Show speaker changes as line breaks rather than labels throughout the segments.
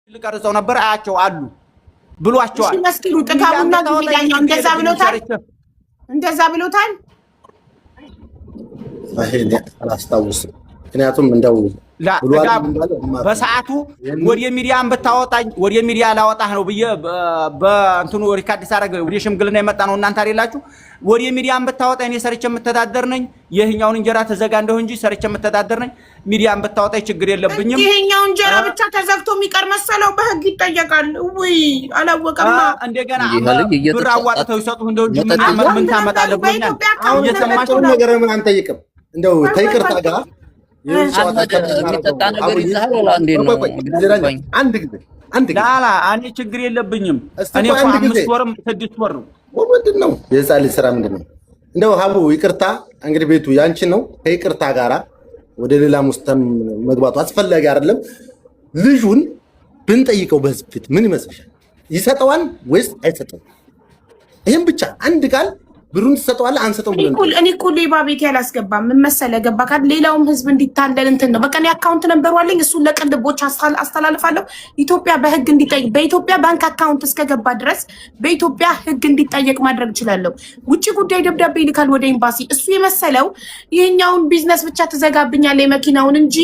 ልቀርጸው ነበር አያቸው አሉ ብሏቸዋል።
መስኪኑ ጥጋቡና ጊዜዳኛው እንደዛ ብሎታል።
አሄን አላስታውስም። ምክንያቱም እንደው
በሰዓቱ ወደ ሚዲያን በታወጣኝ ወደ ሚዲያ ላወጣህ ነው ብዬ በእንትኑ ሪካርድ ሳረግ ወደ ሽምግልና የመጣ ነው እናንተ አይደላችሁ። ወደ ሚዲያን በታወጣኝ እኔ ሰርቼ የምተዳደር ነኝ። ይሄኛውን እንጀራ ተዘጋ እንደው እንጂ ሰርቼ የምተዳደር ነኝ። ሚዲያን በታወጣኝ ችግር የለብኝም።
ይሄኛው እንጀራ ብቻ ተዘግቶ የሚቀር መሰለው በህግ ይጠየቃል ወይ አላወቀማ።
እንደገና ብር አዋጥተው ይሰጡህ እንደው እንጂ ምን ታመጣለህ ብሎኛል።
አሁን የሰማችሁ ነገር ምን አንጠይቅም። እንደው ተይቅርታ ጋር
እኔ ችግር የለብኝም። እኔ 5 ወርም 6 ወር ነው።
ምንድን ነው የህፃን ልጅ ስራ ምንድን ነው? እንደው ሀቡ ይቅርታ እንግዲህ ቤቱ ያንቺ ነው። ከይቅርታ ጋራ ወደ ሌላ ሙስተም መግባቱ አስፈላጊ አይደለም። ልጁን ብንጠይቀው በህዝብ ፊት ምን ይመስልሻል? ይሰጠዋል ወይስ አይሰጠውም? ይሄን ብቻ አንድ ቃል ብሩን ትሰጠዋለህ አንሰጠው ብለን
እኔ እኮ ሌባ ቤት ያላስገባም ምን መሰለህ ገባ ካል ሌላውም ህዝብ እንዲታለል እንትን ነው። በቃ እኔ አካውንት ነምበር አለኝ እሱን ለቅልቦች አስተላልፋለሁ። ኢትዮጵያ በህግ እንዲጠይቅ በኢትዮጵያ ባንክ አካውንት እስከገባ ድረስ በኢትዮጵያ ህግ እንዲጠየቅ ማድረግ እችላለሁ። ውጭ ጉዳይ ደብዳቤ ይልካል ወደ ኤምባሲ። እሱ የመሰለው ይሄኛውን ቢዝነስ ብቻ ትዘጋብኛለህ የመኪናውን እንጂ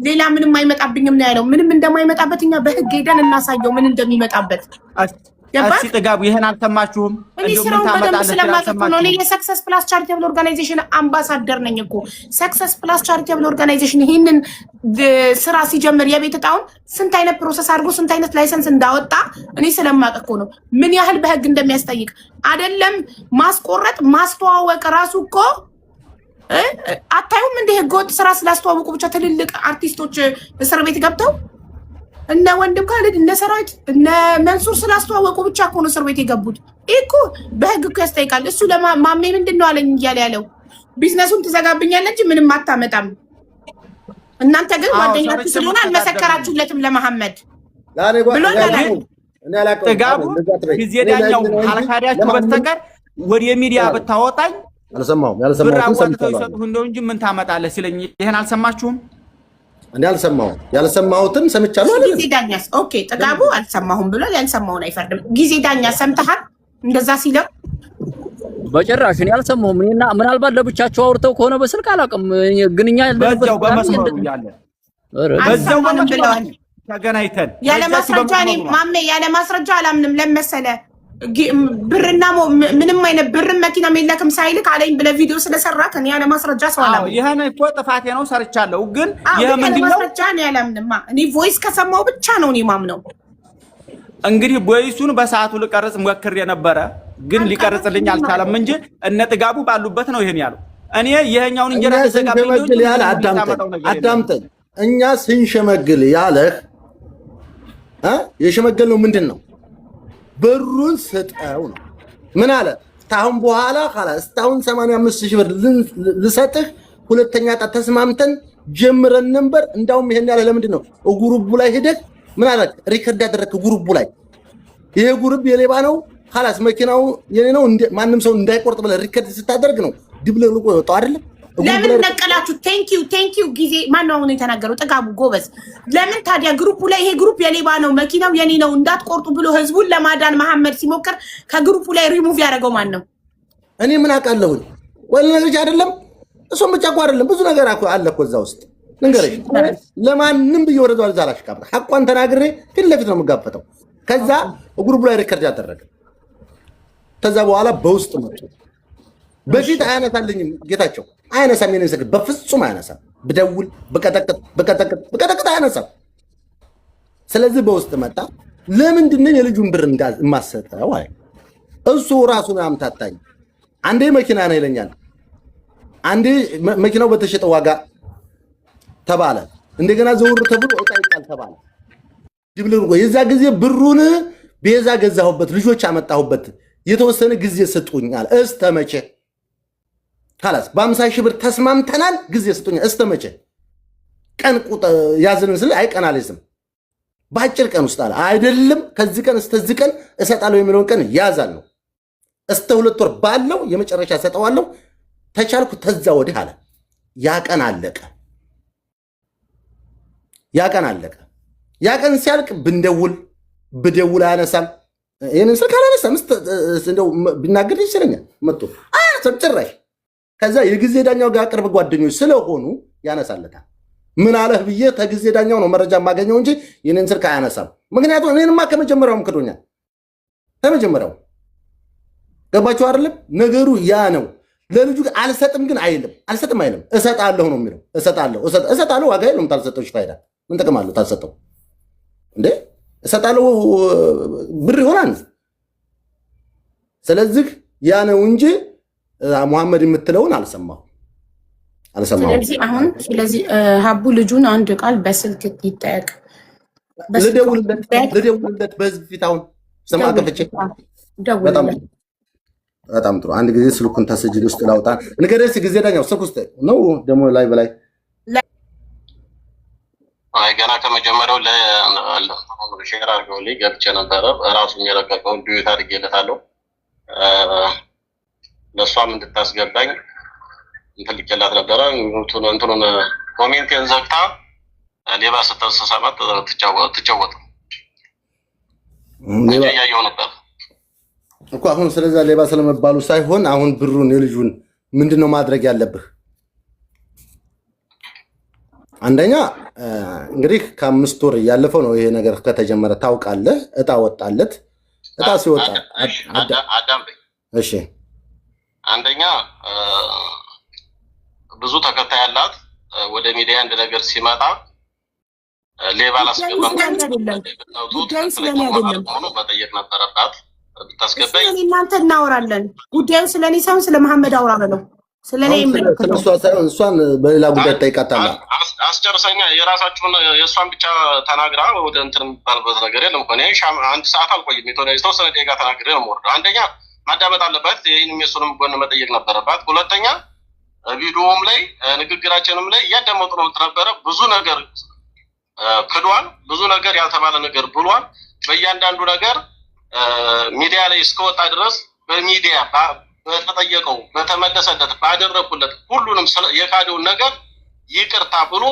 ሌላ ምንም አይመጣብኝም ነው ያለው። ምንም እንደማይመጣበት እኛ በህግ ሄደን እናሳየው ምን እንደሚመጣበት።
እሺ ጥጋቡ ይሄን አልሰማችሁም?
እንደምን ታመጣለህ? እኔ የሰክሰስ ፕላስ ቻሪቴብል ኦርጋናይዜሽን አምባሳደር ነኝ እኮ። ሰክሰስ ፕላስ ቻሪቴብል ኦርጋናይዜሽን ይሄንን ስራ ሲጀምር የቤት እጣውን ስንት አይነት ፕሮሰስ አድርጎ ስንት አይነት ላይሰንስ እንዳወጣ እኔ ስለማውቅ እኮ ነው። ምን ያህል በህግ እንደሚያስጠይቅ አይደለም ማስቆረጥ ማስተዋወቅ ራሱ እኮ አታዩም? እንደ ህገወጥ ስራ ስላስተዋወቁ ብቻ ትልልቅ አርቲስቶች እስር ቤት ገብተው እነ ወንድም ካለድ እነ ሰራዊት እነ መንሱር ስላስተዋወቁ ብቻ እኮ ነው እስር ቤት የገቡት። እኮ በህግ እኮ ያስጠይቃል። እሱ ለማሜ ምንድን ነው አለኝ እያለ ያለው ቢዝነሱን ትዘጋብኛለህ እንጂ ምንም አታመጣም። እናንተ ግን ጓደኛችሁ ስለሆነ አልመሰከራችሁለትም ለመሐመድ ብሎ
ጥጋቡ ጊዜ ዳኛው ካልካዳችሁ በስተቀር ወደ ሚዲያ ብታወጣኝ
አልሰማሁም።
ብር አዋጥተው ይሰጡህ እንደው እንጂ ምን ታመጣለህ ሲለኝ ይሄን አልሰማችሁም?
እኔ አልሰማሁም። ያልሰማሁትን ሰምቻለሁ አለ
ጊዜ ዳኛስ። ኦኬ ጥጋቡ አልሰማሁም ብሎ ያልሰማውን አይፈርድም። ጊዜ ዳኛስ ሰምተሃል እንደዛ ሲለው?
በጭራሽ እኔ አልሰማሁም። እኔና ምናልባት ለብቻቸው አውርተው ከሆነ በስልክ አላውቅም። ግን እኛ
በዛው በመስመር ያለ በዛው በመስመር ተገናኝተን
ያለ ማስረጃ እኔ ማሜ ያለ ማስረጃ አላምንም። ለመሰለ ብርና ምንም አይነት ብርም መኪና የለክም ሳይልክ አለኝ ብለህ ቪዲዮ ስለሰራክ እኔ ያለ ማስረጃ ሰው አላምንም።
ይሄን እኮ ጥፋቴ ነው ሰርቻለሁ። ግን ይሄ ምንድነው
ማስረጃ ነው ያላምንማ። እኔ ቮይስ ከሰማው ብቻ ነው እኔ ማምነው።
እንግዲህ ቮይሱን በሰዓቱ ልቀርጽ ሞክሬ ነበረ ግን ሊቀርጽልኝ አልቻለም እንጂ እነ ጥጋቡ ባሉበት ነው ይሄን ያለው። እኔ ይሄኛውን እንጀራ ተዘጋብኝ
ያለ አዳምጠኝ። እኛ ስንሸመግል ያለህ የሸመገል ነው ምንድነው? ብሩን ስጠው ነው። ምን አለ? ታሁን በኋላ خلاص ታሁን 85000 ብር ልሰጥህ ሁለተኛ ጣት ተስማምተን ጀምረን ነበር። እንዳውም ይሄን ያለ ለምንድን ነው ግሩፕ ላይ ሄደህ ምን አለ ሪከርድ ያደረክ ግሩፕ ላይ ይሄ ግሩፕ የሌባ ነው خلاص መኪናው የኔ ነው ማንም ሰው እንዳይቆርጥ ብለህ ሪከርድ ስታደርግ ነው ድብልቅልቆ የወጣው አይደል?
ለምን ነቀላችሁ? ቴንክ ዩ ጊዜ ማን ነው የተናገረው? ጥጋቡ ጎበዝ። ለምን ታዲያ ግሩፑ ላይ ይሄ ግሩፕ የሌባ ነው መኪናው የኔ ነው እንዳትቆርጡ ብሎ ህዝቡን ለማዳን መሐመድ ሲሞክር ከግሩፑ ላይ ሪሙቭ ያደረገው ማን ነው?
እኔ ምን አውቃለሁ? ወል ነገር አይደለም እሱም ብቻ እኮ አይደለም ብዙ ነገር አለ እኮ እዛ ውስጥ ንገረኝ። ለማንም ብዬ ወረዷል ዛላሽ ካባ ሐቋን ተናግሬ ፊት ለፊት ነው የምጋፈጠው። ከዛ ግሩፑ ላይ ሪከርድ ያደረገ ከዛ በኋላ በውስጥ መጡ። በፊት አያነሳልኝም ጌታቸው አያነሳም። የኔን ስልክ በፍጹም አያነሳም። ብደውል በቀጠቅጥ አያነሳም። ስለዚህ በውስጥ መጣ። ለምንድን ነው የልጁን ብር የማሰጠው? አይ እሱ ራሱን አምታታኝ። አንዴ መኪና ነው ይለኛል፣ አንዴ መኪናው በተሸጠ ዋጋ ተባለ። እንደገና ዘውር ተብሎ እጣ ይጣል ተባለ። ድብልርጎ የዛ ጊዜ ብሩን ቤዛ ገዛሁበት፣ ልጆች አመጣሁበት፣ የተወሰነ ጊዜ ሰጡኛል። እስተመቼ خلاص በ50,000 ብር ተስማምተናል። ጊዜ ስጡኝ እስተመቼ ቀን ያዝንን ስለ አይ ቀን አለስም በአጭር ቀን ውስጥ አለ አይደለም። ከዚህ ቀን እስከዚህ ቀን እሰጣለሁ የሚለውን ቀን ያዛለሁ። እስከ 2 ወር ባለው የመጨረሻ ሰጠዋለሁ። ተቻልኩ ተዛ ወዲህ አለ። ያ ቀን አለቀ። ያ ቀን ሲያልቅ ብደውል አያነሳም። ይሄንን ስልክ አላነሳም። እንደው ቢናገር ይችላል መጥቶ አያነሳም ጭራሽ። ከዛ የጊዜ ዳኛው ጋር ቅርብ ጓደኞች ስለሆኑ ያነሳለታል። ምን አለህ ብዬ ተጊዜ ዳኛው ነው መረጃ የማገኘው እንጂ ይሄንን ስልክ አያነሳም። ምክንያቱም እኔንማ ከመጀመሪያውም ክዶኛል። ከመጀመሪያው ገባችሁ አይደለም? ነገሩ ያ ነው። ለልጁ አልሰጥም ግን አይልም። አልሰጥም አይልም። እሰጣለሁ ነው የሚለው። እሰጣለሁ ዋጋ የለውም። ታልሰጠው ፋይዳ ምን ጥቅም አለው? ታልሰጠው እንዴ እሰጣለሁ ብር ይሆናል። ስለዚህ ያ ነው እንጂ ሙሐመድ የምትለውን አልሰማሁ።
ስለዚህ ሀቡ ልጁን አንድ ቃል በስልክ ይጠየቅ።
ልደውልለት በህዝብ ፊት አሁን ስማ ከፍቼ በጣም ጥሩ። አንድ ጊዜ ስልኩን ተስጅል ውስጥ ላውጣ ንገረኝ። ጊዜ ዳኛው ስልክ ውስጥ ነው ደግሞ ላይ በላይ
አይ ገና ከመጀመሪያው ሼር አድርገውልኝ ገብቼ ነበረ። ራሱን የለቀቀውን ዲዩት አድርጌለታለሁ። ለእሷም እንድታስገባኝ እንትን ልኬላት ነበረ። እንትኑን ኮሜንቴን ዘግታ ሌባ ስትሰማት ትጫወት እያየሁ ነበር
እኮ። አሁን ስለዛ ሌባ ስለመባሉ ሳይሆን አሁን ብሩን የልጁን ምንድነው ማድረግ ያለብህ? አንደኛ እንግዲህ ከ5 ወር ያለፈው ነው ይሄ ነገር ከተጀመረ ታውቃለህ። እጣ ወጣለት። እጣ ሲወጣ እሺ፣ አንደኛ
ብዙ ተከታይ ያላት ወደ ሚዲያ አንድ ነገር ሲመጣ ሌባ ላስገባም
ጉዳዩ ስለኔ አይደለም
መጠየቅ ነበረባት። ብታስገባኝ
እናንተ እናወራለን። ጉዳዩ ስለኔ ሳይሆን ስለ መሐመድ አውራ ነው። ስለኔ
እሷን በሌላ ጉዳይ ጠይቃታለሁ።
አስጨርሰኛ የራሳችሁን የእሷን ብቻ ተናግራ ወደ እንትን የሚባልበት ነገር የለም እኮ። እኔ 1 ሰዓት አልቆይም። የተወሰነ ደቂቃ ተናግሬ ነው የምወርደው። አንደኛ ማዳመጥ አለባት። ይህንም የእሱንም ጎን መጠየቅ ነበረባት። ሁለተኛ ቪዲዮም ላይ ንግግራችንም ላይ እያዳመጡ ነው ነበረ። ብዙ ነገር ክዷል። ብዙ ነገር ያልተባለ ነገር ብሏል። በእያንዳንዱ ነገር ሚዲያ ላይ እስከወጣ ድረስ በሚዲያ በተጠየቀው በተመለሰለት ባደረኩለት ሁሉንም የካደውን ነገር ይቅርታ ብሎ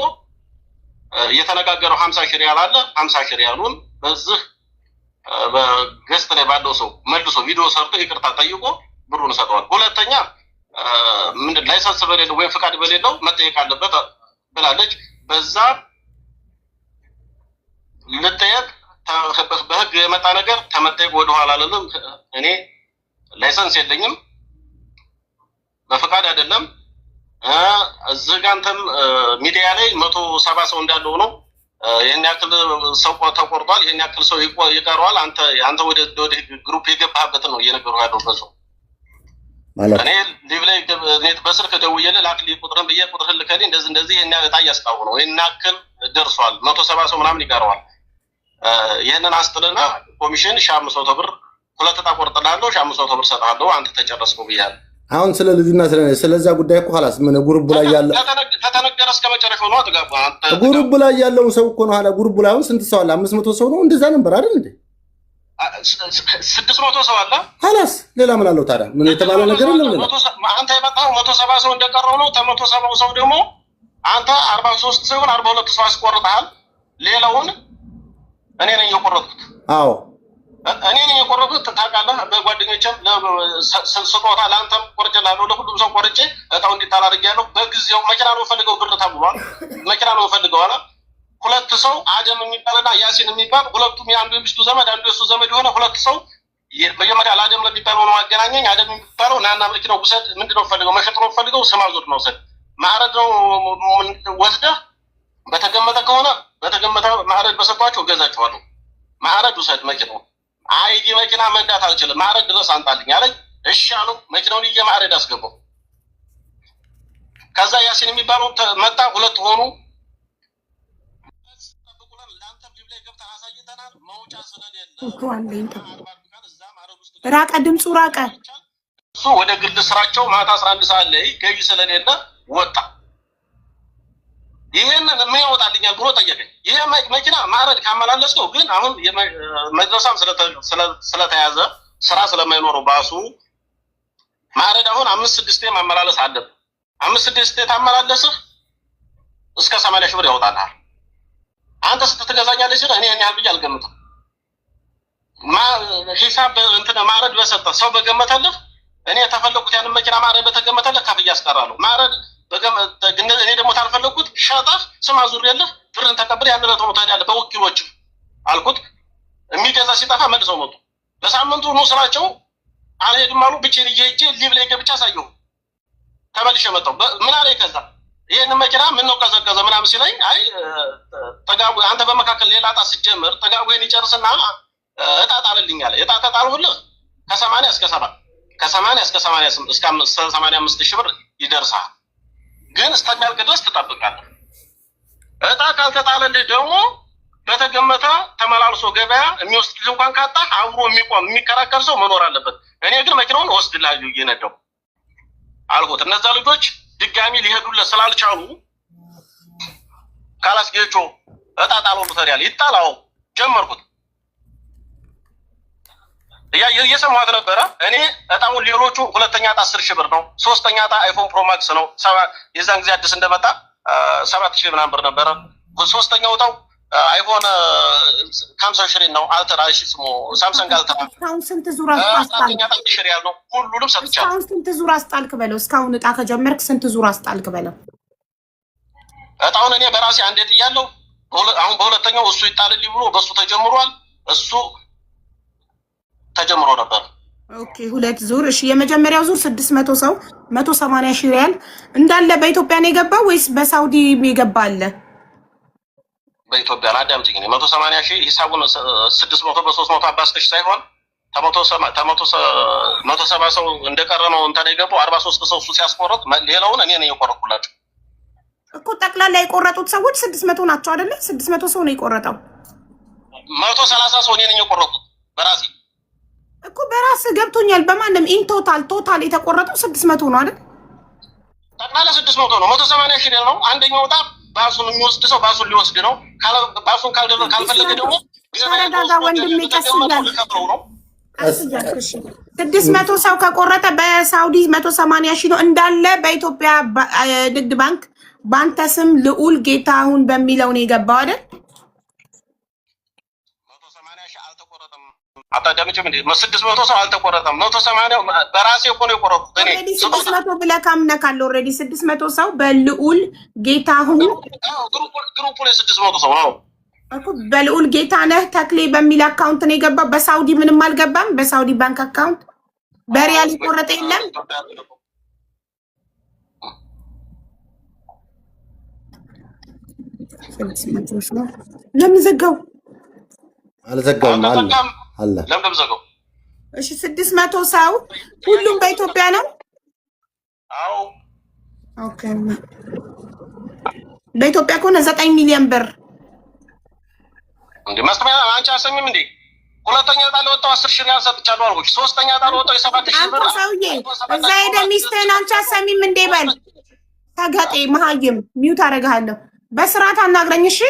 የተነጋገረው 50 ሺህ ሪያል አለ። 50 ሺህ ሪያሉን በዚህ በገስት ላይ ባለው ሰው መልሶ ቪዲዮ ሰርቶ ይቅርታ ጠይቆ ብሩን ሰጠዋል። ሁለተኛ ምንድን ላይሰንስ በሌለው ወይም ፍቃድ በሌለው መጠየቅ አለበት ብላለች። በዛ ልጠየቅ በህግ የመጣ ነገር ተመጠየቅ ወደኋላ አልልም። እኔ ላይሰንስ የለኝም፣ በፍቃድ አይደለም። እዚህ ጋር አንተም ሚዲያ ላይ 170 ሰው እንዳለው ነው። ይሄን ያክል ሰው ተቆርጧል፣ ይሄን ያክል ሰው ይቀረዋል። አንተ ወደ ግሩፕ የገባህበት ነው እየነገሩ ያለው በሰው እኔ ሊቭ ላይ በስልክ ደውዬልህ ላክልኝ ቁጥርን ብዬ ቁጥርን ልከልኝ እንደዚህ ይሄን እጣ እያስጣሁ ነው። ይሄን ያክል ደርሷል፣ 170 ሰው ምናምን ይቀረዋል። ይሄንን አስጥልና ኮሚሽን 500 ብር 2 እጣ ቆርጥልሃለሁ፣ 500 ብር ሰጥሃለሁ፣ አንተ ተጨረስከው ብያለሁ።
አሁን ስለ ልጁና ስለዛ ጉዳይ እኮ خلاص ምን ግሩፕ ላይ ያለ
ከተነገረ እስከ መጨረሻው ነው አትጋባ።
ግሩፕ ላይ ያለው ሰው እኮ ነው። ግሩፕ ላይ አሁን ስንት ሰው አለ? 500 ሰው ነው እንደዛ ነበር አይደል እንዴ?
600 ሰው አለ።
خلاص ሌላ ምን አለው ታዲያ? ምን የተባለ ነገር የለም።
አንተ የመጣው 170 ሰው እንደቀረው ነው። 170 ሰው ደግሞ አንተ 43 ሰው 42 ሰው አስቆርጠሃል። ሌላውን እኔ ነኝ የቆረጥኩት።
አዎ
እኔ ነኝ የቆረጥኩት። ታውቃለህ፣ በጓደኞቼም ስጦታ ለአንተም ቆርጬልሃለሁ፣ ለሁሉም ሰው ቆርጬ እጣው እንዲጣል አድርጌያለሁ። በጊዜው መኪና ነው ፈልገው ብር ተብሏል። መኪና ነው ፈልገው አለ። 2 ሰው አደም የሚባልና ያሲን የሚባል ሁለቱም የአንዱ የሚስቱ ዘመድ አንዱ የሱ ዘመድ የሆነ 2 ሰው መጀመሪያ ለአደም ለሚባለው ነው አገናኘኝ። አደም የሚባለው ናና መኪናው ውሰድ፣ ምንድነው ፈልገው መሸጥ ነው ፈልገው ስማዞድ ነው ውሰድ፣ ማዕረድ ነው ወስደህ በተገመተ ከሆነ በተገመተ ማዕረድ በሰጣቸው ገዛቸዋለሁ። ማዕረድ ውሰድ መኪናው አይዲ መኪና መንዳት አልችልም፣ ማዕረድ ድረስ አንጣልኝ አለኝ። እሺ አለው። መኪናውን ማዕረድ አስገባው። ከዛ ያሲን የሚባለው መጣ። 2 ሆኑ።
ራቀ፣ ድምፁ ራቀ።
እሱ ወደ ግል ስራቸው ማታ 11 ሰዓት ላይ ገቢ ስለሌለ ወጣ። ይሄንን ምን ያወጣልኛል ብሎ ጠየቀኝ። ይሄ መኪና ማዕረድ ካመላለስከው ግን አሁን መድረሳም ስለተያዘ ስራ ስለማይኖረው ባሱ ማዕረድ አሁን 5-6 ማመላለስ አለብህ። 5-6 ታመላለስህ እስከ 80 ሺህ ብር ያወጣልሃል። አንተ ስትገዛኛለህ ሲል እኔ ያህል ብዬ አልገምትም። ሂሳብ እንትን ማረድ በሰጠ ሰው በገመተልህ እኔ ተፈለኩት ያንን መኪና ማረድ በተገመተልህ ከፍዬ አስቀራለሁ። ማረድ እኔ ደግሞ ታልፈለኩት ሸጠህ ስም አዙሬልህ ብርን ተቀብለህ ያን ለተው ታዲያለህ በወኪሎች አልኩት። የሚገዛ ሲጠፋ መልሰው መጡ። በሳምንቱ ነው ስራቸው አልሄድም አሉ። ብቻዬን እየሄጄ ሊብ ላይ ገብቻ ሳየው ተመልሼ መጣሁ። ምን አለኝ ከዛ ይሄን መኪና ምን ነው ቀዘቀዘ ምናምን ሲለኝ አይ ጠጋቡ አንተ በመካከል ሌላ ዕጣ ስትጀምር ጠጋቡ ይሄን ይጨርስና ዕጣ ጣልልኝ አለ። ዕጣ ተጣልሁልህ ከ80 እስከ 70 ከ80 እስከ 88 እስከ 85 ሺህ ብር ይደርሳል። ግን እስከሚያልቅ ድረስ ትጠብቃለህ። ዕጣ ካልተጣለልህ ደግሞ በተገመተ ተመላልሶ ገበያ የሚወስድ እንኳን ካጣ አብሮ የሚቆም የሚከራከር ሰው መኖር አለበት። እኔ ግን መኪናውን ወስድልሃለሁ እየነዳሁ አልኩት። እነዛ ልጆች ድጋሚ ሊሄዱለት ስላልቻሉ ካላስጌቾ ዕጣ ጣለው ተሪያል ይጣላው ጀመርኩት። እየሰማሁት ነበረ። እኔ ዕጣውን ሌሎቹ ሁለተኛ ዕጣ 10 ሺህ ብር ነው፣ ሶስተኛ ዕጣ አይፎን ፕሮ ማክስ ነው። የዛን ጊዜ አዲስ እንደመጣ 7000 ምናምን ብር ነበረ። ሶስተኛው ዕጣው አይፎን 50 ሺህ ነው። አልትራ እሺ ስሙ ሳምሰንግ አልትራ
እስካሁን ስንት ዙር አስጣልክ?
ነው ሁሉንም ሰጥቻለሁ።
እስካሁን ስንት ዙር አስጣልክ በለው። እስካሁን ዕጣ ከጀመርክ ስንት ዙር አስጣልክ በለው።
ዕጣውን እኔ በራሴ አንዴ ጥያለሁ። አሁን በሁለተኛው እሱ ይጣልልኝ ብሎ በሱ ተጀምሯል። እሱ ተጀምሮ ነበር።
ኦኬ 2 ዙር። እሺ የመጀመሪያው ዙር 600 ሰው 180 ሺህ ሪያል እንዳለ በኢትዮጵያ ነው የገባው ወይስ በሳውዲ የገባ አለ?
በኢትዮጵያ አዳምጪኝ። 180 ሺህ ሂሳቡን 600 በ300 አባስተሽ ሳይሆን 170 ሰው እንደቀረ ነው እንትን የገባው። 43 ሰው እሱ ሲያስቆርጥ ሌላውን እኔ ነኝ የቆረጥኩላቸው
እኮ። ጠቅላላ የቆረጡት ሰዎች 600 ናቸው አይደለ? 600 ሰው ነው የቆረጠው።
130 ሰው እኔ ነኝ የቆረጥኩት በራሴ
እኮ። በራስ ገብቶኛል። በማንም ኢን ቶታል የተቆረጠው 600 ነው አይደል?
ጠቅላላ 600 ነው። 180 ሺህ ነው። አንደኛው ዕጣ ባሱን የሚወስድ ሰው ባሱን ሊወስድ ነው። ባሱን ካልፈለገ ደግሞ
ተረጋጋ ወንድሜ፣ ቀስ እያለ 600 ሰው ከቆረጠ በሳውዲ 180 ሺህ ነው እንዳለ። በኢትዮጵያ ንግድ ባንክ በአንተ ስም ልዑል ጌታሁን በሚለው ነው የገባው አይደል?
180 ሺህ አልተቆረጠም። አታዳምጪም እንዴ? 600 ሰው አልተቆረጠም። 180 በራሴ እኮ ነው የቆረጥኩት እኔ።
600 ብለህ ካምነካል። ኦልሬዲ 600 ሰው በልዑል ጌታሁን
ግሩፕ ላይ 600 ሰው ነው
እኮ። በልዑል ጌታነህ ተክሌ በሚል አካውንት ነው የገባው። በሳውዲ ምንም አልገባም። በሳውዲ ባንክ አካውንት በሪያል የቆረጠ የለም። ለምን ዘጋው?
አልዘጋውም አለ።
ለምን ዘጋው?
እሺ 600 ሰው ሁሉም በኢትዮጵያ ነው?
አዎ
ኦኬ። በኢትዮጵያ ከሆነ 9 ሚሊዮን ብር
እንዴ ማስተማያ አንቺ አሰሚም እንዴ? ሁለተኛ ዕጣ ለወጣው 10 ሺህ ሪያል ሰጥቻለሁ አልኩሽ። ሶስተኛ ዕጣ ለወጣው 7000 ብር።
አንተ ሰውዬ እዛ ሄደ ሚስትህን አንቺ አሰሚም እንዴ በል። ተገጤ መሀይም ሚውት አደርግሃለሁ። በስርዓት አናግረኝ እሺ።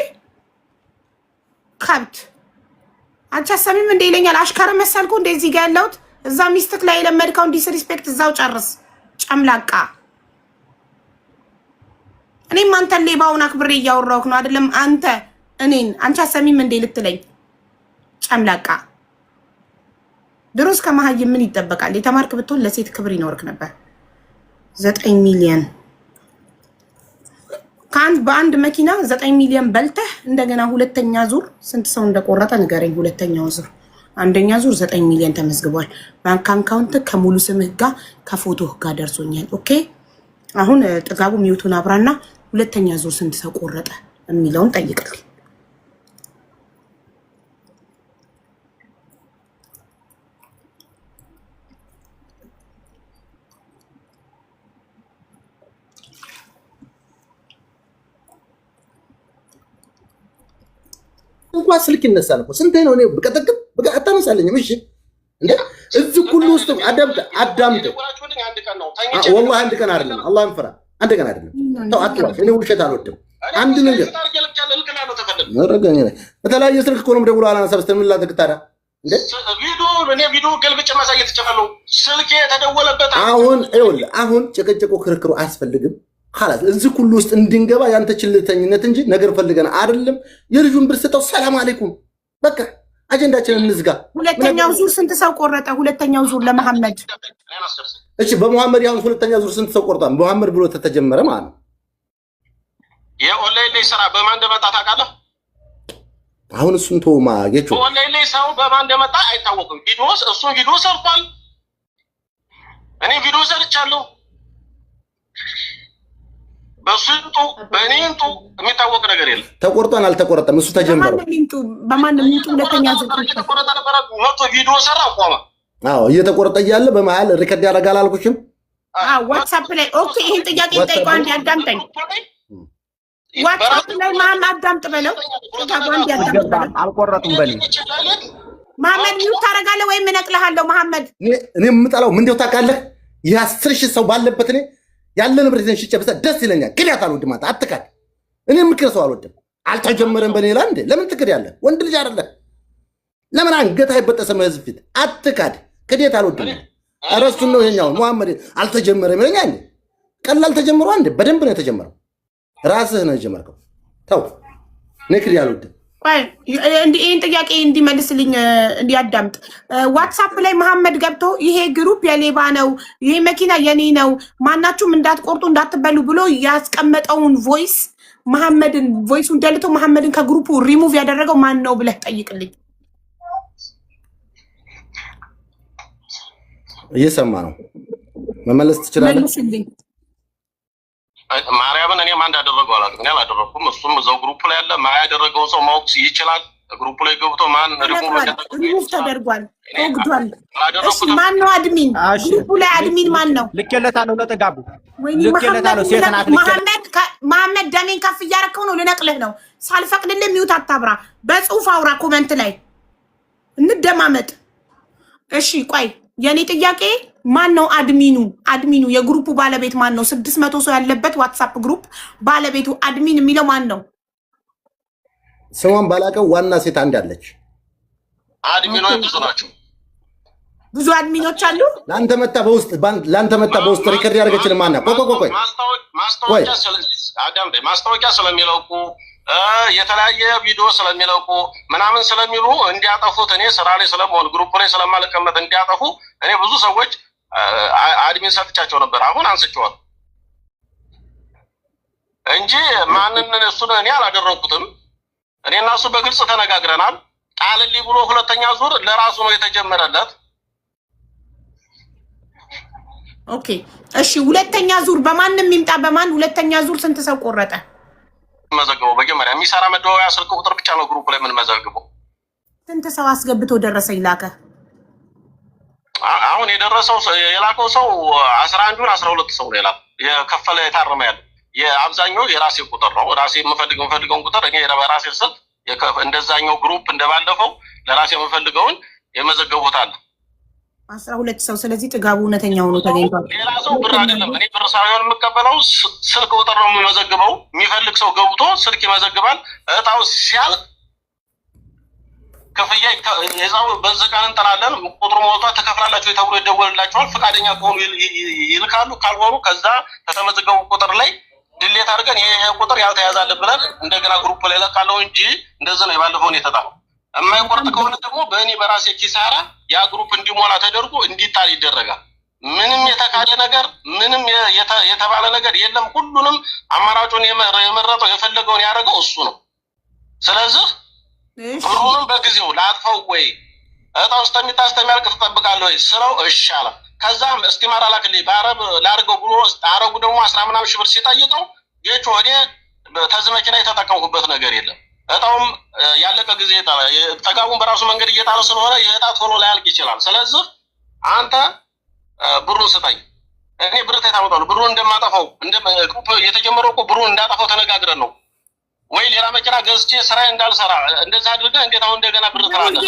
ከብት አንቺ አሰሚም እንዴ ይለኛል። አሽከረ መሰልኩ እንደዚህ ጋር ያለሁት እዛ ሚስትክ ላይ የለመድከው ዲስሪስፔክት እዛው ጨርስ ጨምላቃ። እኔም አንተን ሌባውን አክብሬ እያወራሁህ ነው አይደለም? አንተ እኔን አንቺ አሰሚም እንዴ ልትለኝ ጨምላቃ። ድሮስ ከመሀይም ምን ይጠበቃል? የተማርክ ብትሆን ለሴት ክብር ይኖርክ ነበር። 9 ሚሊዮን በአንድ መኪና 9 ሚሊዮን በልተህ እንደገና ሁለተኛ ዙር ስንት ሰው እንደቆረጠ ንገረኝ። ሁለተኛው ዙር አንደኛ ዙር 9 ሚሊዮን ተመዝግቧል። ባንክ አካውንት ከሙሉ ስምህ ጋር ከፎቶህ ጋር ደርሶኛል። ኦኬ አሁን ጥጋቡ ሚውቱን አብራና ሁለተኛ ዙር ስንት ሰው ቆረጠ የሚለውን ጠይቅልኝ።
እንኳን ስልክ ይነሳል እኮ ስንቴ ነው እኔ በቀጠቅጥ አታነሳለኝም። እሺ እንዴ እዚህ ሁሉ ውስጥ አዳምጥ ወላሂ አንድ ቀን አይደለም። አላህን ፍራ። አንድ ቀን አይደለም። ተው አትዋሽ። እኔ ውሸት አልወድም። አንድ ነገር ረጋኝ ላይ በተለያየ ስልክ እኮ ነው የምደውለው። አላነሳ በስተምን ላድርግ ታዲያ እንዴ?
ቪዲዮ ገልብጬ ማሳየት እችላለሁ። ስልኬ የተደወለበት
አሁን ይኸውልህ፣ አሁን ጭቅጭቁ ክርክሩ አያስፈልግም። خلاص እዚህ ሁሉ ውስጥ እንድንገባ ያንተ ችልተኝነት እንጂ ነገር ፈልገን አይደለም። የልጁን ብር ስጠው። ሰላም አለይኩም በቃ አጀንዳችንን እንዝጋ።
ሁለተኛው ዙር ስንት ሰው ቆረጠ? ሁለተኛው ዙር ለመሐመድ
እሺ፣ በመሐመድ ያሁን ሁለተኛ ዙር ስንት ሰው ቆርጧል? መሐመድ ብሎ ተተጀመረ ማለት ነው።
የኦንላይን ላይ ስራ በማን እንደመጣ ታውቃለህ?
አሁን እሱን ተውማ ጌቾ፣
ኦንላይን ላይ ሰው በማን እንደመጣ አይታወቅም። እሱ ቪዲዮ ሰርቷል። እኔ ቪዲዮ ሰርቻለሁ። በስንቱ በእኔንቱ የሚታወቅ ነገር የለም።
ተቆርጧን አልተቆረጠም። እሱ ተጀመረ።
በማንም ሚንቱ ሁለተኛ ዙር
ተቆረጠ ነበር። መቶ ቪዲዮ ሰራ ቆመ።
አዎ እየተቆረጠ እያለ በመሃል ሪከርድ ያደርጋል አልኩሽም።
አዎ ዋትስአፕ ላይ ኦኬ። ይሄን ጥያቄ ጠይቀው አንድ ያዳምጠኝ። ዋትስአፕ ላይ ማን አዳምጥ በለው። ታጓንድ ያዳምጥ በለው።
አልቆረጡም በልኝ።
መሐመድ ሚውት ታደርጋለህ ወይም እነቅልሃለሁ። መሐመድ
እኔ የምጠላው ምን እንደው ታውቃለህ? የ10 ሺህ ሰው ባለበት እኔ ያለን ብሬትን ሽጬ በዛ ደስ ይለኛል። ግን አልወድም። አንተ አትካድ። እኔ ምክር ሰው አልወድም። አልተጀመረም በኔ ላይ እንዴ? ለምን ትክድ ያለ ወንድ ልጅ አይደለ? ለምን አንገት አይበጠሰም ህዝብ ፊት? አትካድ። ክዴት አልወድም። እረሱን ነው ይሄኛው መሐመድ አልተጀመረም ይለኛል። ቀላል ተጀምሮ አንዴ በደንብ ነው የተጀመረው። ራስህ ነው የጀመርከው። ተው ንክድ አልወድም።
ይህን ጥያቄ እንዲመልስልኝ እንዲያዳምጥ ዋትሳፕ ላይ መሐመድ ገብቶ ይሄ ግሩፕ የሌባ ነው፣ ይሄ መኪና የኔ ነው፣ ማናችሁም እንዳትቆርጡ እንዳትበሉ ብሎ ያስቀመጠውን ቮይስ መሐመድን ቮይሱን ደልቶ መሐመድን ከግሩፑ ሪሙቭ ያደረገው ማን ነው ብለህ ጠይቅልኝ።
እየሰማ ነው መመለስ ትችላለህ?
መልስልኝ።
ማርያምን እኔ ማን እንዳደረገው አላውቅም። እኔ አላደረኩም። እሱም እዛው ግሩፕ ላይ ያለ ማን ያደረገው ሰው ማወቅ ይችላል። ግሩፕ ላይ ገብቶ ማን
ሪሙቭ ተደርጓል ወግዷል። እሺ ማን ነው አድሚን? ግሩፑ ላይ አድሚን ማን ነው?
ልኬለታለሁ ለተጋቡ
ልኬለታለሁ። መሐመድ ደሜን ከፍ እያደረከው ነው። ልነቅልህ ነው። ሳልፈቅድልህ ሚውት አታብራ። በጽሁፍ አውራ። ኮመንት ላይ እንደማመጥ። እሺ ቆይ የኔ ጥያቄ ማን ነው አድሚኑ? አድሚኑ የግሩፑ ባለቤት ማን ነው? 600 ሰው ያለበት ዋትስአፕ ግሩፕ ባለቤቱ አድሚን የሚለው ማን ነው?
ስሟን ባላቀው ዋና ሴት አንድ አለች።
አድሚኖች ብዙ ናቸው።
ብዙ አድሚኖች አሉ።
ላንተ መጣ በውስጥ ሪከርድ ያደረገችልን ማን ነው? ቆይ
ማስታወቂያ ስለሚለቁ የተለያየ ቪዲዮ ስለሚለቁ ምናምን ስለሚሉ እንዲያጠፉት እኔ ስራ ላይ ስለመሆን ግሩፕ ላይ ስለማልቀመጥ እንዲያጠፉ እኔ ብዙ ሰዎች አድሚን ሰጥቻቸው ነበር። አሁን አንስቼዋል እንጂ ማንን እሱን እኔ አላደረኩትም። እኔ እና እሱ በግልጽ ተነጋግረናል። ጣልልኝ ብሎ ሁለተኛ ዙር ለራሱ ነው የተጀመረለት።
ኦኬ እሺ፣ ሁለተኛ ዙር በማንም ይምጣ በማን ሁለተኛ ዙር ስንት ሰው ቆረጠ?
መዘገበው መጀመሪያ የሚሰራ መደወያ ስልክ ቁጥር ብቻ ነው ግሩፕ ላይ ምን መዘግበው።
ስንት ሰው አስገብቶ ደረሰኝ ላከ?
አሁን የደረሰው የላከው ሰው 11ን 12 ሰው ነው የላከው። የከፈለ የታረመ ያለ የአብዛኛው የራሴ ቁጥር ነው። ራሴ የምፈልገውን ቁጥር እኔ በራሴ ስልክ እንደዛኛው ግሩፕ እንደባለፈው ለራሴ የምፈልገውን የመዘገቡት አለ
12 ሰው። ስለዚህ ጥጋቡ እውነተኛው ነው ተገኝቷል።
ሌላ ሰው ብር አይደለም። እኔ ብር ሳይሆን የምቀበለው ስልክ ቁጥር ነው የምመዘግበው። የሚፈልግ ሰው ገብቶ ስልክ ይመዘግባል። እጣው ሲያልቅ ክፍያ የዛው በዚህ ቀን እንጠራለን፣ ቁጥሩ ሞልቷል፣ ተከፍላላችሁ ተብሎ ይደወልላችኋል። ፈቃደኛ ከሆኑ ይልካሉ። ካልሆኑ ከዛ ከተመዘገቡ ቁጥር ላይ ድሌት አድርገን ይሄ ቁጥር ያልተያዛልን ብለን እንደገና ግሩፕ ላይ ለቃለው እንጂ እንደዚህ ነው የባለፈውን የተጣለው። የማይቆርጥ ከሆነ ደግሞ በእኔ በራሴ ኪሳራ ያ ግሩፕ እንዲሞላ ተደርጎ እንዲጣል ይደረጋል። ምንም የተካደ ነገር ምንም የተባለ ነገር የለም። ሁሉንም አማራጩን የመረጠው የፈለገውን ያደረገው እሱ ነው። ስለዚህ ብሩንም በጊዜው ላጥፈው ወይ እጣው እስከሚያልቅ ትጠብቃለህ ወይ ስለው እሺ አለ። ከዛም እስቲማር አላክልኝ በአረብ ላድርገው ብሎ አረቡ ደግሞ 10 ምናምን ሺህ ብር ሲጠይቀው ጌቾ እኔ ተዚህ መኪና የተጠቀምኩበት ነገር የለም። እጣውም ያለቀ ጊዜ ተጋቡን በራሱ መንገድ እየጣለ ስለሆነ የእጣ ቶሎ ላያልቅ ይችላል። ስለዚህ አንተ ብሩን ስጠኝ። እኔ ብር ታመጣለህ። ብሩን እንደማጠፋው የተጀመረው እኮ ብሩን እንዳጠፋው ተነጋግረን ነው ወይ ሌላ መኪና ገዝቼ ስራዬ እንዳልሰራ እንደዛ አድርገህ እንዴት አሁን እንደገና ብር ትላለህ?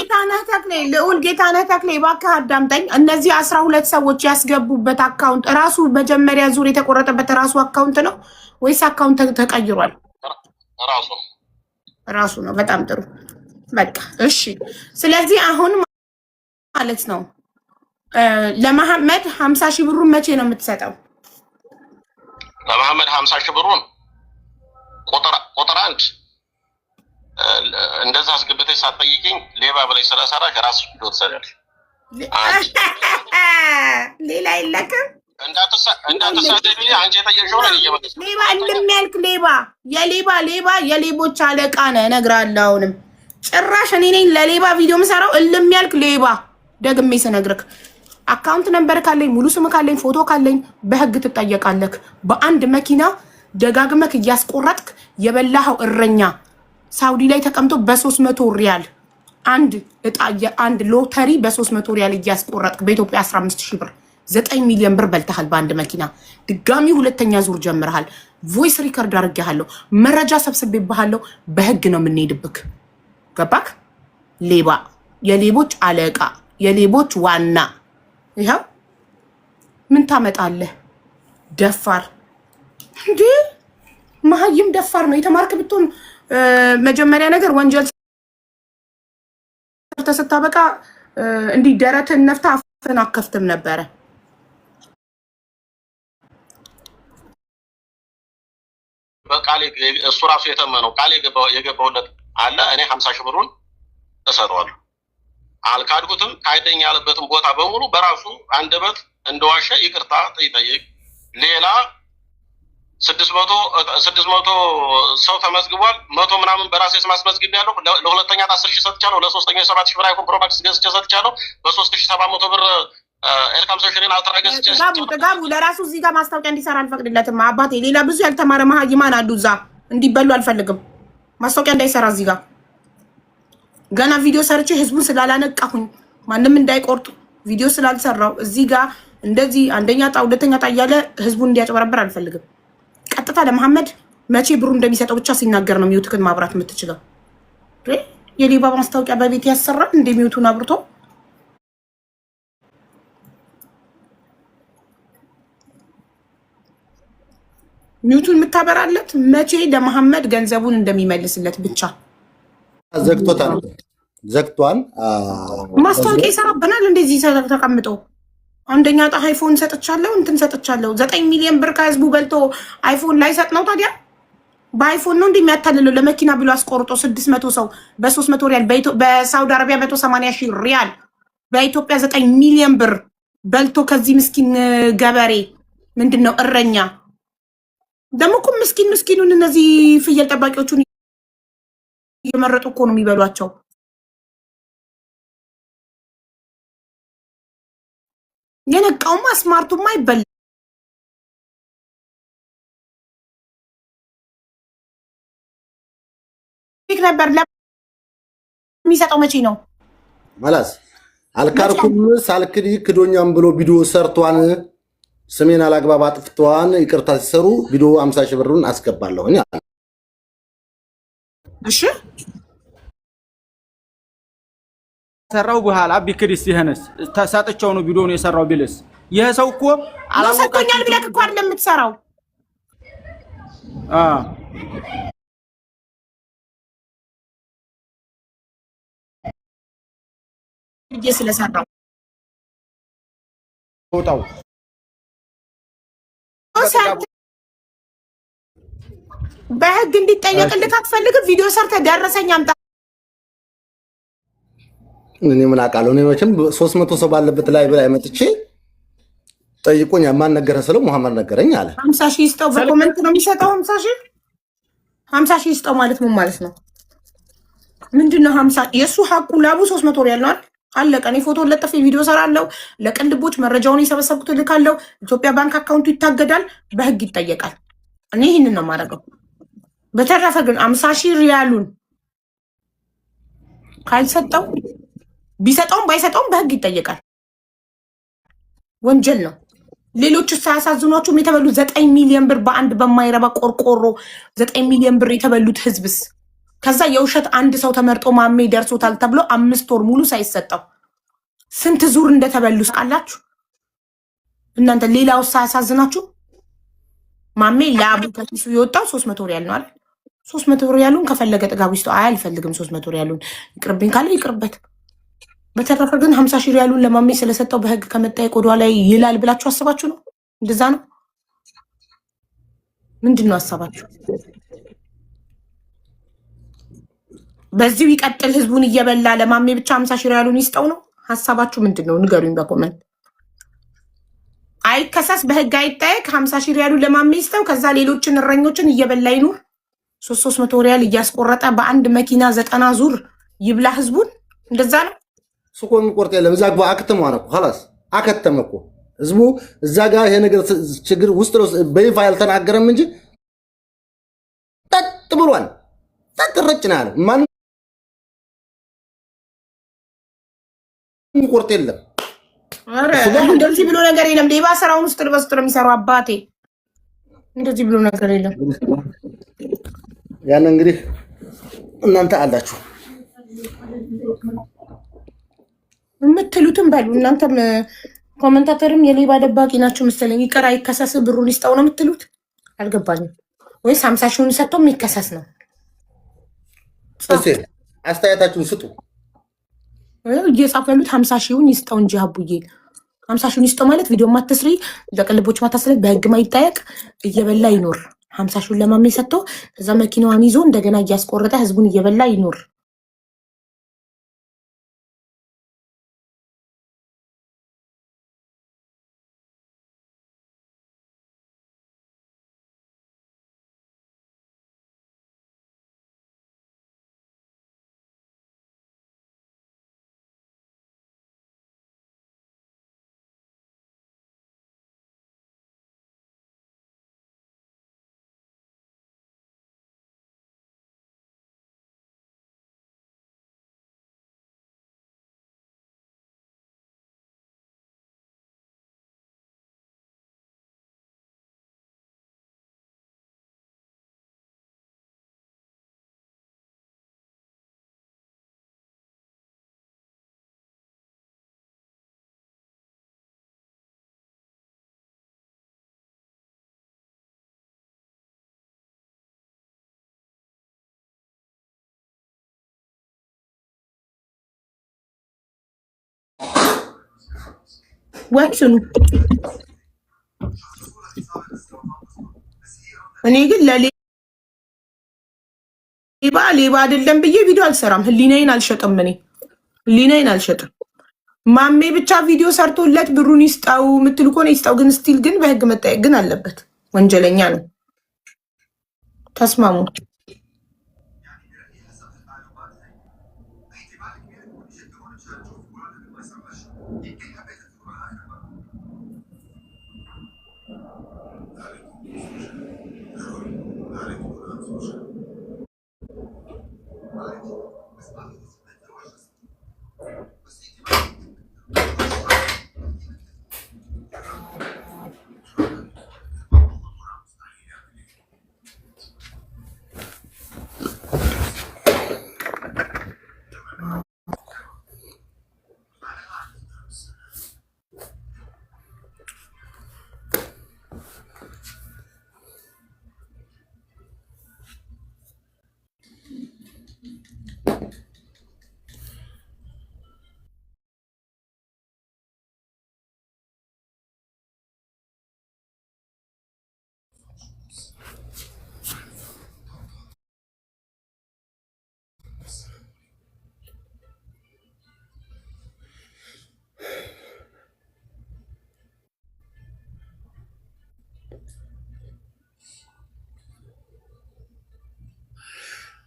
ልዑል ጌታነህ ተክሌ እባክህ አዳምጠኝ። እነዚህ 12 ሰዎች ያስገቡበት አካውንት ራሱ መጀመሪያ ዙር የተቆረጠበት ራሱ አካውንት ነው ወይስ አካውንት ተቀይሯል? ራሱ ነው። በጣም ጥሩ በቃ እሺ። ስለዚህ አሁን ማለት ነው ለመሐመድ 50 ሺህ ብሩን መቼ ነው የምትሰጠው?
ለመሐመድ 50 ሺህ ብሩን ቁጥር 1 እንደዛ አስገብተሽ ሳትጠይቂኝ ሌባ ብለሽ ስለሰራሽ ራስሽ ቪዲዮ ትሰሪያለሽ።
ሌላ የለክም
እንዳትሳደቢ አንቺ የጠየቅሽው ነው እየመለስኩ
ሌባ እንደሚያልክ ሌባ የሌቦች አለቃ ነህ እነግርሃለሁ። አሁንም ጭራሽ እኔ ነኝ ለሌባ ቪዲዮ የምሰራው እንደሚያልክ ሌባ። ደግሜ ስነግርህ አካውንት ነምበር ካለኝ ሙሉ ስም ካለኝ ፎቶ ካለኝ በህግ ትጠየቃለህ። በአንድ መኪና ደጋግመክ እያስቆረጥክ የበላኸው እረኛ ሳውዲ ላይ ተቀምጦ በ300 ሪያል አንድ ሎተሪ በ300 ሪያል እያስቆረጥክ በኢትዮጵያ 15000 ብር 9 ሚሊዮን ብር በልተሃል በአንድ መኪና። ድጋሚ ሁለተኛ ዙር ጀምረሃል። ቮይስ ሪከርድ አድርጌሃለሁ፣ መረጃ ሰብስቤብሃለሁ። በህግ ነው የምንሄድብክ። ገባክ? ሌባ፣ የሌቦች አለቃ፣ የሌቦች ዋና። ይኸው ምን ታመጣለህ? ደፋር እንዴ! መሀይም ደፋር ነው። የተማርክ ብትሆን መጀመሪያ ነገር ወንጀል ስታበቃ እንዲህ ደረትን ነፍታ አፍን አከፍትም ነበረ።
በቃል እሱ ራሱ የተመነው ቃል የገባውለት አለ። እኔ 50 ሺህ ብሩን እሰጠዋለሁ። አልካድኩትም። ካይደኝ ያለበትን ቦታ በሙሉ በራሱ አንደበት እንደዋሸ ይቅርታ ይጠይቅ። ሌላ 600 ሰው ተመዝግቧል። 100 ምናምን በራሴ ስም አስመዝግቤያለሁ። ለሁለተኛ 10 ሺህ ሰጥቻለሁ። ለሶስተኛ 7 ሺህ ብር አይፎን ፕሮ ማክስ ገዝቼ ሰጥቻለሁ። በ3700 ብር ኤልካም ሶሽሪን አልተራገስ
ጥጋቡ ለራሱ እዚህ ጋር ማስታወቂያ እንዲሰራ አልፈቅድለትም። አባቴ ሌላ ብዙ ያልተማረ መሀይማን አሉ እዛ እንዲበሉ አልፈልግም። ማስታወቂያ እንዳይሰራ እዚህ ጋር ገና ቪዲዮ ሰርቼ ህዝቡን ስላላነቃሁኝ ማንም እንዳይቆርጡ ቪዲዮ ስላልሰራው እዚህ ጋር እንደዚህ አንደኛ ጣ ሁለተኛ ጣ እያለ ህዝቡን እንዲያጭበረበር አልፈልግም። ቀጥታ ለመሐመድ መቼ ብሩ እንደሚሰጠው ብቻ ሲናገር ነው ሚውትክን ማብራት የምትችለው። የሌባ ማስታወቂያ በቤት ያሰራል እንደ ሚውቱን አብርቶ ሚውቱን የምታበራለት መቼ ለመሐመድ ገንዘቡን እንደሚመልስለት ብቻ።
ዘግቷል።
ማስታወቂያ ይሰራብናል እንደዚህ ተቀምጦ አንደኛ ጣ አይፎን ሰጥቻለሁ እንትን ሰጥቻለሁ። 9 ሚሊዮን ብር ከህዝቡ በልቶ አይፎን ላይ ሰጥ ነው። ታዲያ በአይፎን ነው እንደሚያታልለው ለመኪና ብሎ አስቆርጦ 600 ሰው በ300 ሪያል በሳውዲ አረቢያ 180,000 ሪያል በኢትዮጵያ 9 ሚሊዮን ብር በልቶ ከዚህ ምስኪን ገበሬ ምንድነው እረኛ ደግሞ እኮ ምስኪኑን እነዚህ ፍየል ጠባቂዎቹን እየመረጡ እኮ ነው የሚበሏቸው። የነቃውማ ስማርቱማ ይበል ነበር። ለሚሰጠው መቼ ነው
ማላስ አልካርኩም ሳልክዲ ክዶኛም ብሎ ቪዲዮ ሰርቷን ስሜን አላግባብ አጥፍቷን ይቅርታ ሲሰሩ ቪዲዮ 50 ሺህ ብሩን አስገባለሁኝ።
እሺ
ሰራው በኋላ ቢክዲስ ይሄንስ ተሳጥቸው ነው ቪዲዮውን የሰራው ቢልስ ይሄ ሰው እኮ
አላወቀኛል ብለህ እኮ አይደለም የምትሰራው። ስለሰራው
ወጣው
በህግ እንዲጠየቅልህ አትፈልግም? ቪዲዮ ሰርተህ ደረሰኝ አምጣ።
እኔ ምን አውቃለሁ? እኔ መቼም 300 ሰው ባለበት ላይ ብላይ መጥቼ ጠይቆኝ ማን ነገረ ስለው መሐመድ ነገረኝ አለ።
50 ሺህ ይስጠው በኮሜንት ነው የሚሰጠው። 50 ሺህ ይስጠው ማለት ምን ማለት ነው? ምንድነው 50? የሱ ሐቁ ላቡ 300 ሪያል ነው አለቀ። እኔ ፎቶ ለጥፌ ቪዲዮ ሰራለሁ። ለቅንድቦች መረጃውን የሰበሰብኩት ልካለሁ። ኢትዮጵያ ባንክ አካውንቱ ይታገዳል፣ በህግ ይጠየቃል። እኔ ይህንን ነው የማደርገው። በተረፈ ግን 50 ሺህ ሪያሉን ካልሰጠው ቢሰጠውም ባይሰጠውም በህግ ይጠየቃል። ወንጀል ነው። ሌሎች ሳያሳዝኗችሁም የተበሉ 9 ሚሊዮን ብር በአንድ በማይረባ ቆርቆሮ 9 ሚሊዮን ብር የተበሉት ህዝብስ ከዛ የውሸት አንድ ሰው ተመርጦ ማሜ ደርሶታል ተብሎ 5 ወር ሙሉ ሳይሰጠው ስንት ዙር እንደተበሉ አላችሁ እናንተ። ሌላው ሳያሳዝናችሁ ማሜ ላቡ ከሱ የወጣው 300 ሪያል ነው አይደል? 300 ሪያሉን ከፈለገ ጥጋቡ ይስጠው። አይ አልፈልግም 300 ሪያሉን ይቅርብኝ ካለ ይቅርበት። በተረፈ ግን 50 ሺህ ሪያሉን ለማሜ ስለሰጠው በህግ ከመጠየቅ ወደ ኋላ ይላል ብላችሁ አስባችሁ ነው? እንደዛ ነው። ምንድን ነው ሀሳባችሁ? በዚሁ ይቀጥል ህዝቡን እየበላ ለማሜ ብቻ 50 ሺህ ሪያሉን ይስጠው ነው ሀሳባችሁ? ምንድን ነው ንገሩኝ በኮመንት። አይከሰስ፣ በህግ አይጠየቅ፣ 50 ሺህ ሪያሉን ለማሜ ይስጠው፣ ከዛ ሌሎችን እረኞችን እየበላ ይኑር። 300 ሪያል እያስቆረጠ በአንድ መኪና 90 ዙር ይብላ ህዝቡን። እንደዛ ነው
እኮ የሚቆርጥ የለም። እዛ ግባ አክተማ ነው خلاص አከተመ እኮ ህዝቡ እዛ ጋር ይሄ ነገር ችግር ውስጥ ነው በይፋ ያልተናገረም እንጂ ጠጥ ብሏል። ጠጥ ረጭ ነው ያለው። ማን የሚቆርጥ የለም።
አረ እንደዚህ ብሎ ነገር የለም። ሌባ ስራውን ውስጥ ለውስጥ ነው የሚሰራው። አባቴ እንደዚህ ብሎ ነገር የለም።
ያን እንግዲህ እናንተ አላችሁ
የምትሉትም በሉ። እናንተም ኮሜንታተርም የሌባ ደባቂ ናቸው መሰለኝ። ይቀር አይከሰስ ብሩን ይስጠው ነው የምትሉት? አልገባኝም። ወይስ 50 ሺውን ሰጥቶ የሚከሰስ ነው?
እሺ አስተያየታችሁን ስጡ።
እየጻፉ ያሉት 50 ሺውን ይስጠው እንጂ አቡዬ 50 ሺውን ይስጠው ማለት ቪዲዮ ማትስሪ ለቅልቦች ማታስለ በህግ ማይጠየቅ እየበላ ይኖር። 50 ሺውን ለማሜ ሰጥቶ እዛ መኪናዋን ይዞ እንደገና እያስቆረጠ ህዝቡን እየበላ ይኖር። ወጥኑ እኔ ግን ለሌባ ሌባ አይደለም ብዬ ቪዲዮ አልሰራም። ህሊናዬን አልሸጥም። እኔ ህሊናዬን አልሸጥም። ማሜ ብቻ ቪዲዮ ሰርቶለት ብሩን ይስጣው የምትሉ ከሆነ ይስጣው። ግን ስቲል ግን በህግ መጠየቅ ግን አለበት። ወንጀለኛ ነው። ተስማሙ።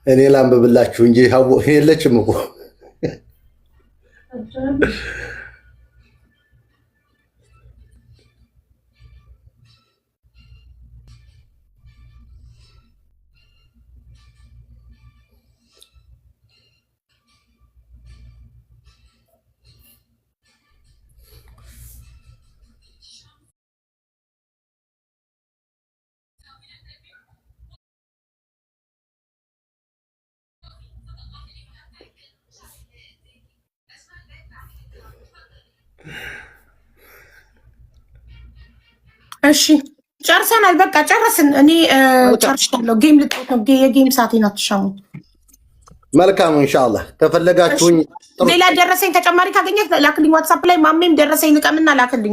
እኔ ላንብብላችሁ እንጂ የለችም እኮ
እሺ ጨርሰናል። በቃ ጨረስን። እኔ ጨርሻለሁ። ጌም ልጠውት ነው። የጌም ሰዓቴን አትሻሙ።
መልካም ኢንሻአላህ። ከፈለጋችሁኝ
ሌላ ደረሰኝ ተጨማሪ ካገኘህ ላክልኝ። ዋትስአፕ ላይ ማሜም ደረሰኝ ልቀምና ላክልኝ።